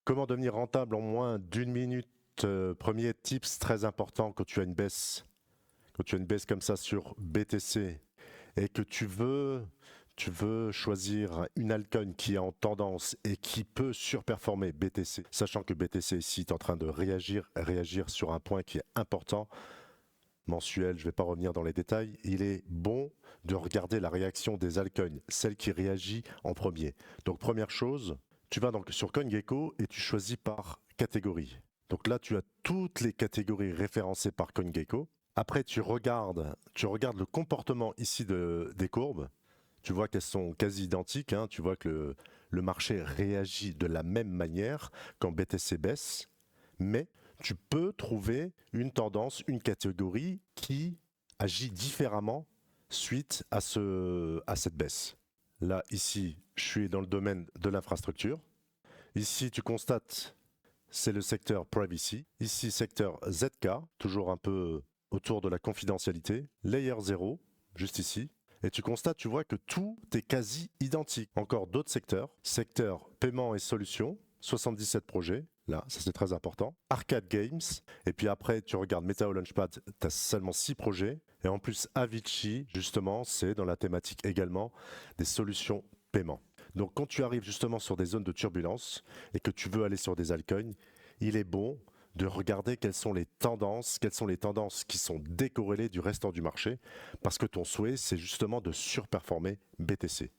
Comment devenir rentable en moins d'une minute? Premier tips très important quand tu as une baisse comme ça sur BTC et que tu veux choisir une altcoin qui est en tendance et qui peut surperformer BTC, sachant que BTC ici est en train de réagir sur un point qui est important, mensuel, je ne vais pas revenir dans les détails, il est bon de regarder la réaction des altcoins, celle qui réagit en premier. Donc première chose, tu vas donc sur CoinGecko et tu choisis par catégorie. Donc là, tu as toutes les catégories référencées par CoinGecko. Après, tu regardes le comportement ici des courbes. Tu vois qu'elles sont quasi identiques. Hein. Tu vois que le marché réagit de la même manière quand BTC baisse. Mais tu peux trouver une tendance, une catégorie qui agit différemment suite à cette baisse. Là, ici, je suis dans le domaine de l'infrastructure. Ici, tu constates, c'est le secteur privacy. Ici, secteur ZK, toujours un peu autour de la confidentialité. Layer 0, juste ici. Et tu constates, tu vois que tout est quasi identique. Encore d'autres secteurs. Secteur paiement et solutions, 77 projets. Là, ça c'est très important. Arcade Games. Et puis après, tu regardes Metao Launchpad, tu as seulement 6 projets. Et en plus, Avicii, justement, c'est dans la thématique également des solutions paiement. Donc quand tu arrives justement sur des zones de turbulence et que tu veux aller sur des altcoins, il est bon de regarder quelles sont les tendances qui sont décorrélées du restant du marché, parce que ton souhait, c'est justement de surperformer BTC.